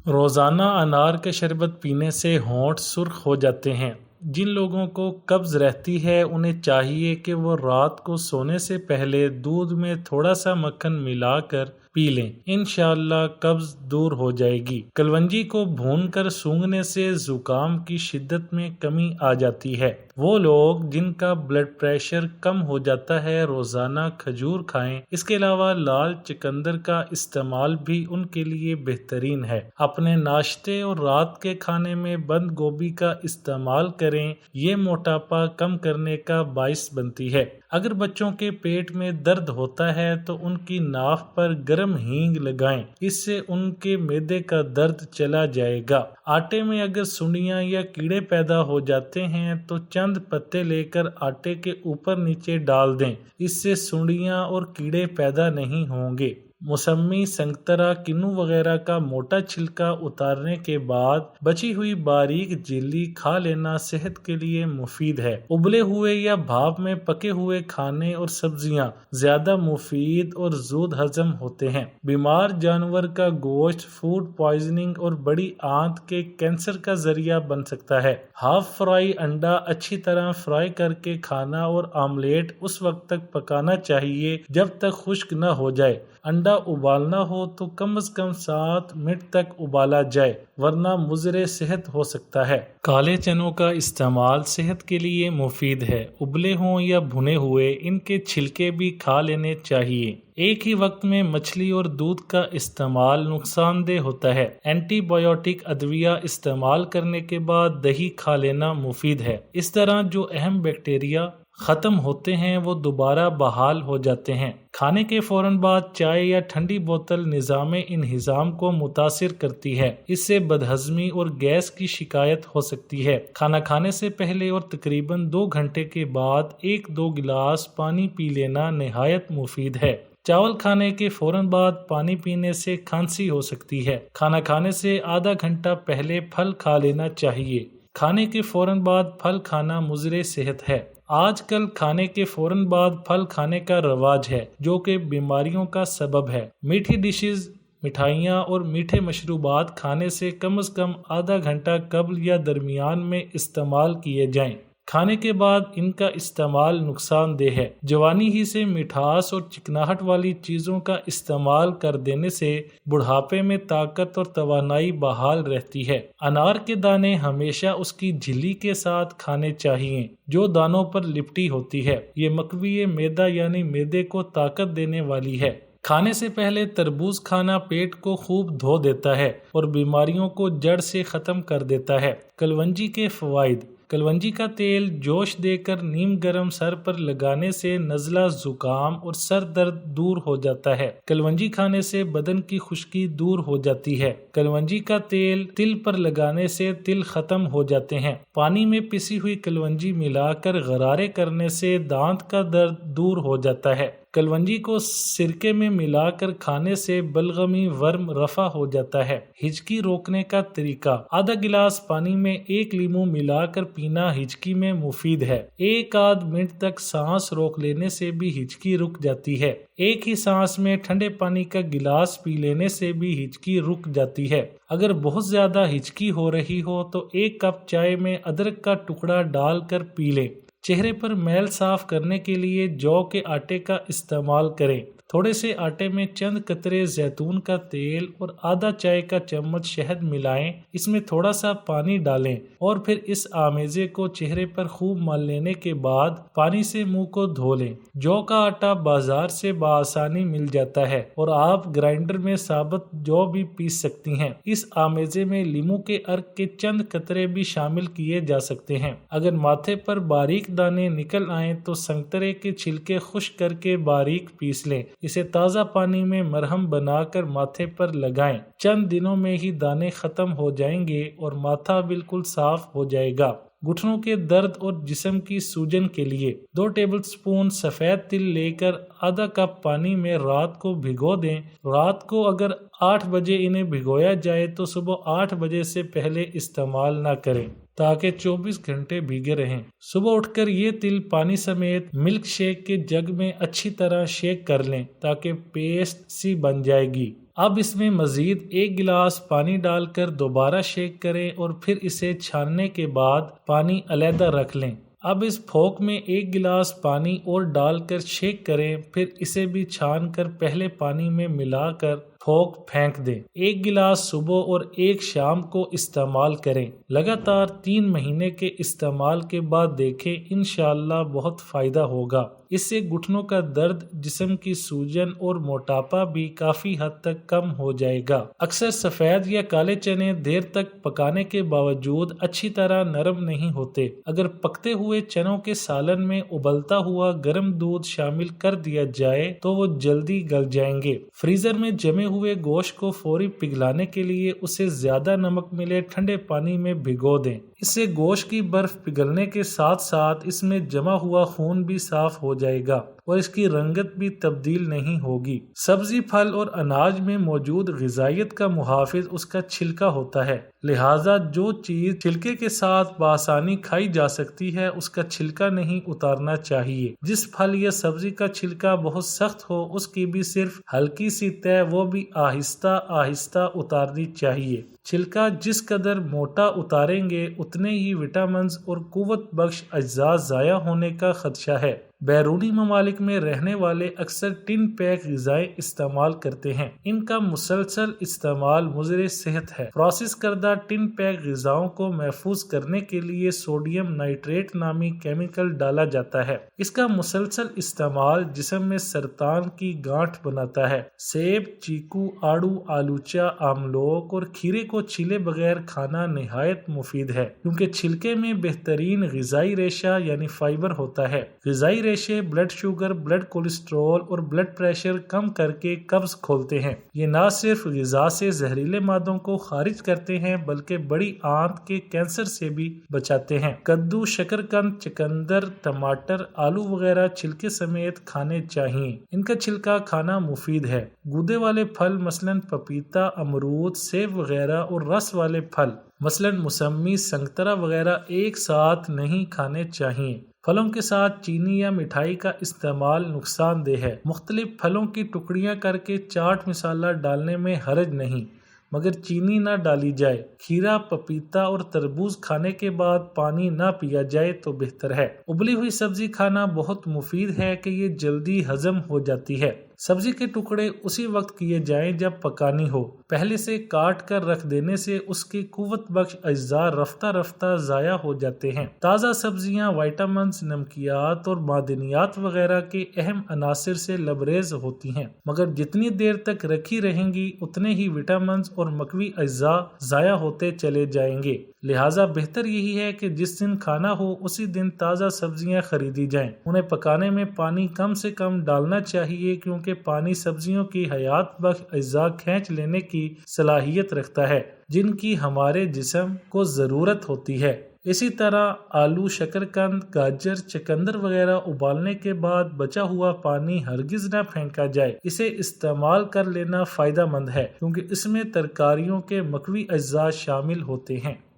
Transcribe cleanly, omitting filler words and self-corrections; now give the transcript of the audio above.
روزانہ انار کا شربت پینے سے ہونٹ سرخ ہو جاتے ہیں۔ جن لوگوں کو قبض رہتی ہے انہیں چاہیے کہ وہ رات کو سونے سے پہلے دودھ میں تھوڑا سا مکھن ملا کر پی لیں، انشاءاللہ قبض دور ہو جائے گی۔ کلونجی کو بھون کر سونگھنے سے زکام کی شدت میں کمی آ جاتی ہے۔ وہ لوگ جن کا بلڈ پریشر کم ہو جاتا ہے روزانہ کھجور کھائیں۔ اس کے علاوہ لال چقندر کا استعمال بھی ان کے لیے بہترین ہے۔ اپنے ناشتے اور رات کے کھانے میں بند گوبھی کا استعمال کریں، یہ موٹاپا کم کرنے کا باعث بنتی ہے۔ اگر بچوں کے پیٹ میں درد ہوتا ہے تو ان کی ناف پر گرم ہینگ لگائیں، اس سے ان کے معدے کا درد چلا جائے گا۔ آٹے میں اگر سنڈیاں یا کیڑے پیدا ہو جاتے ہیں تو چند پتے لے کر آٹے کے اوپر نیچے ڈال دیں، اس سے سنڈیاں اور کیڑے پیدا نہیں ہوں گے۔ موسمی، سنگترا، کنو وغیرہ کا موٹا چھلکا اتارنے کے بعد بچی ہوئی باریک جیلی کھا لینا صحت کے لیے مفید ہے۔ ابلے ہوئے یا بھاپ میں پکے ہوئے کھانے اور سبزیاں زیادہ مفید اور زود ہضم ہوتے ہیں۔ بیمار جانور کا گوشت فوڈ پوائزننگ اور بڑی آنت کے کینسر کا ذریعہ بن سکتا ہے۔ ہاف فرائی انڈا اچھی طرح فرائی کر کے کھانا اور آملیٹ اس وقت تک پکانا چاہیے جب تک خشک نہ ہو جائے۔ انڈا ابالنا ہو تو کم از کم 7 منٹ تک ابالا جائے ورنہ مضر صحت ہو سکتا ہے۔ کالے چنوں کا استعمال صحت کے لیے مفید ہے۔ ابلے ہوں یا بھنے ہوئے ان کے چھلکے بھی کھا لینے چاہیے۔ ایک ہی وقت میں مچھلی اور دودھ کا استعمال نقصان دہ ہوتا ہے۔ اینٹی بایوٹک ادویہ استعمال کرنے کے بعد دہی کھا لینا مفید ہے۔ اس طرح جو اہم بیکٹیریا ختم ہوتے ہیں وہ دوبارہ بحال ہو جاتے ہیں۔ کھانے کے فوراً بعد چائے یا ٹھنڈی بوتل نظام انہضام کو متاثر کرتی ہے، اس سے بدہضمی اور گیس کی شکایت ہو سکتی ہے۔ کھانا کھانے سے پہلے اور تقریباً 2 گھنٹے کے بعد 1-2 گلاس پانی پی لینا نہایت مفید ہے۔ چاول کھانے کے فوراً بعد پانی پینے سے کھانسی ہو سکتی ہے۔ کھانا کھانے سے آدھا گھنٹہ پہلے پھل کھا لینا چاہیے۔ کھانے کے فوراً بعد پھل کھانا مضر صحت ہے۔ آج کل کھانے کے فوراً بعد پھل کھانے کا رواج ہے جو کہ بیماریوں کا سبب ہے۔ میٹھی ڈشز، مٹھائیاں اور میٹھے مشروبات کھانے سے کم از کم آدھا گھنٹہ قبل یا درمیان میں استعمال کیے جائیں۔ کھانے کے بعد ان کا استعمال نقصان دہ ہے۔ جوانی ہی سے مٹھاس اور چکناہٹ والی چیزوں کا استعمال کر دینے سے بڑھاپے میں طاقت اور توانائی بحال رہتی ہے۔ انار کے دانے ہمیشہ اس کی جھلی کے ساتھ کھانے چاہیے جو دانوں پر لپٹی ہوتی ہے۔ یہ مقوی معدہ یعنی معدے کو طاقت دینے والی ہے۔ کھانے سے پہلے تربوز کھانا پیٹ کو خوب دھو دیتا ہے اور بیماریوں کو جڑ سے ختم کر دیتا ہے۔ کلونجی کے فوائد: کلونجی کا تیل جوش دے کر نیم گرم سر پر لگانے سے نزلہ، زکام اور سر درد دور ہو جاتا ہے۔ کلونجی کھانے سے بدن کی خشکی دور ہو جاتی ہے۔ کلونجی کا تیل تل پر لگانے سے تل ختم ہو جاتے ہیں۔ پانی میں پسی ہوئی کلونجی ملا کر غرارے کرنے سے دانت کا درد دور ہو جاتا ہے۔ کلونجی کو سرکے میں ملا کر کھانے سے بلغمی ورم رفع ہو جاتا ہے۔ ہچکی روکنے کا طریقہ: آدھا گلاس پانی میں 1 لیموں ملا کر پینا ہچکی میں مفید ہے۔ 1 منٹ تک سانس روک لینے سے بھی ہچکی رک جاتی ہے۔ ایک ہی سانس میں ٹھنڈے پانی کا گلاس پی لینے سے بھی ہچکی رک جاتی ہے۔ اگر بہت زیادہ ہچکی ہو رہی ہو تو 1 کپ چائے میں ادرک کا ٹکڑا ڈال کر پی لیں۔ چہرے پر میل صاف کرنے کے لیے جو کے آٹے کا استعمال کریں۔ تھوڑے سے آٹے میں چند قطرے زیتون کا تیل اور آدھا چائے کا چمچ شہد ملائیں، اس میں تھوڑا سا پانی ڈالیں اور پھر اس آمیزے کو چہرے پر خوب مل لینے کے بعد پانی سے منہ کو دھو لیں۔ جو کا آٹا بازار سے بآسانی مل جاتا ہے اور آپ گرائنڈر میں ثابت جو بھی پیس سکتی ہیں۔ اس آمیزے میں لیموں کے عرق کے چند قطرے بھی شامل کیے جا سکتے ہیں۔ اگر ماتھے پر باریک دانے نکل آئیں تو سنگترے کے چھلکے خشک کر کے باریک پیس لیں، اسے تازہ پانی میں مرہم بنا کر ماتھے پر لگائیں۔ چند دنوں میں ہی دانے ختم ہو جائیں گے اور ماتھا بالکل صاف ہو جائے گا۔ گھٹنوں کے درد اور جسم کی سوجن کے لیے 2 ٹیبل سپون سفید تل لے کر آدھا کپ پانی میں رات کو بھگو دیں۔ رات کو اگر 8 بجے انہیں بھگویا جائے تو صبح 8 بجے سے پہلے استعمال نہ کریں تاکہ 24 گھنٹے بھیگے رہیں۔ صبح اٹھ کر یہ تل پانی سمیت ملک شیک کے جگ میں اچھی طرح شیک کر لیں تاکہ پیسٹ سی بن جائے گی۔ اب اس میں مزید 1 گلاس پانی ڈال کر دوبارہ شیک کریں اور پھر اسے چھاننے کے بعد پانی علیحدہ رکھ لیں۔ اب اس پھونک میں 1 گلاس پانی اور ڈال کر شیک کریں، پھر اسے بھی چھان کر پہلے پانی میں ملا کر پھونک پھینک دیں۔ 1 گلاس صبح اور 1 شام کو استعمال کریں۔ لگاتار 3 مہینے کے استعمال کے بعد دیکھیں، انشاءاللہ بہت فائدہ ہوگا۔ اس سے گھٹنوں کا درد، جسم کی سوجن اور موٹاپا بھی کافی حد تک کم ہو جائے گا۔ اکثر سفید یا کالے چنے دیر تک پکانے کے باوجود اچھی طرح نرم نہیں ہوتے۔ اگر پکتے ہوئے چنوں کے سالن میں ابلتا ہوا گرم دودھ شامل کر دیا جائے تو وہ جلدی گل جائیں گے۔ فریزر میں جمے ہوئے گوشت کو فوری پگھلانے کے لیے اسے زیادہ نمک ملے ٹھنڈے پانی میں بھگو دیں۔ اس سے گوشت کی برف پگھلنے کے ساتھ ساتھ اس میں جمع ہوا خون بھی صاف ہو جائے گا اور اس کی رنگت بھی تبدیل نہیں ہوگی۔ سبزی، پھل اور اناج میں موجود غذائیت کا محافظ اس کا چھلکا ہوتا ہے، لہٰذا جو چیز چھلکے کے ساتھ بآسانی کھائی جا سکتی ہے اس کا چھلکا نہیں اتارنا چاہیے۔ جس پھل یا سبزی کا چھلکا بہت سخت ہو اس کی بھی صرف ہلکی سی تہ وہ بھی آہستہ آہستہ اتارنی چاہیے۔ چھلکا جس قدر موٹا اتاریں گے اتنے ہی وٹامنز اور قوت بخش اجزاء ضائع ہونے کا خدشہ ہے۔ بیرونی ممالک میں رہنے والے اکثر ٹن پیک غذائیں استعمال کرتے ہیں۔ ان کا مسلسل استعمال مضر صحت ہے۔ پروسیس کردہ ٹن پیک غذاؤں کو محفوظ کرنے کے لیے سوڈیم نائٹریٹ نامی کیمیکل ڈالا جاتا ہے۔ اس کا مسلسل استعمال جسم میں سرطان کی گانٹھ بناتا ہے۔ سیب، چیکو، آڑو، آلوچہ، آملوک اور کھیرے کو چھیلے بغیر کھانا نہایت مفید ہے، کیونکہ چھلکے میں بہترین غذائی ریشہ یعنی فائبر ہوتا ہے۔ غذائی ریشے بلڈ شوگر، بلڈ کولیسٹرول اور بلڈ پریشر کم کر کے قبض کھولتے ہیں۔ یہ نہ صرف غذا سے زہریلے مادوں کو خارج کرتے ہیں بلکہ بڑی آنت کے کینسر سے بھی بچاتے ہیں۔ کدو، شکرقند، چقندر، ٹماٹر، آلو وغیرہ چھلکے سمیت کھانے چاہیے۔ ان کا چھلکا کھانا مفید ہے۔ گودے والے پھل مثلاً پپیتا، امرود، سیب وغیرہ اور رس والے پھل مثلاً موسمی، سنگترا وغیرہ ایک ساتھ نہیں کھانے چاہیے۔ پھلوں کے ساتھ چینی یا مٹھائی کا استعمال نقصان دہ ہے۔ مختلف پھلوں کی ٹکڑیاں کر کے چاٹ مسالہ ڈالنے میں حرج نہیں، مگر چینی نہ ڈالی جائے۔ کھیرا، پپیتا اور تربوز کھانے کے بعد پانی نہ پیا جائے تو بہتر ہے۔ ابلی ہوئی سبزی کھانا بہت مفید ہے کہ یہ جلدی ہضم ہو جاتی ہے۔ سبزی کے ٹکڑے اسی وقت کیے جائیں جب پکانی ہو۔ پہلے سے کاٹ کر رکھ دینے سے اس کی قوت بخش اجزاء رفتہ رفتہ ضائع ہو جاتے ہیں۔ تازہ سبزیاں وائٹامنز، نمکیات اور معدنیات وغیرہ کے اہم عناصر سے لبریز ہوتی ہیں، مگر جتنی دیر تک رکھی رہیں گی اتنے ہی وٹامنز اور مقوی اجزاء ضائع ہوتے چلے جائیں گے۔ لہٰذا بہتر یہی ہے کہ جس دن کھانا ہو اسی دن تازہ سبزیاں خریدی جائیں۔ انہیں پکانے میں پانی کم سے کم ڈالنا چاہیے، کیونکہ پانی سبزیوں کی حیات بخش اجزاء کھینچ لینے کی صلاحیت رکھتا ہے جن کی ہمارے جسم کو ضرورت ہوتی ہے۔ اسی طرح آلو، شکرقند، گاجر، چقندر وغیرہ ابالنے کے بعد بچا ہوا پانی ہرگز نہ پھینکا جائے۔ اسے استعمال کر لینا فائدہ مند ہے، کیونکہ اس میں ترکاریوں کے مقوی اجزاء شامل ہوتے ہیں۔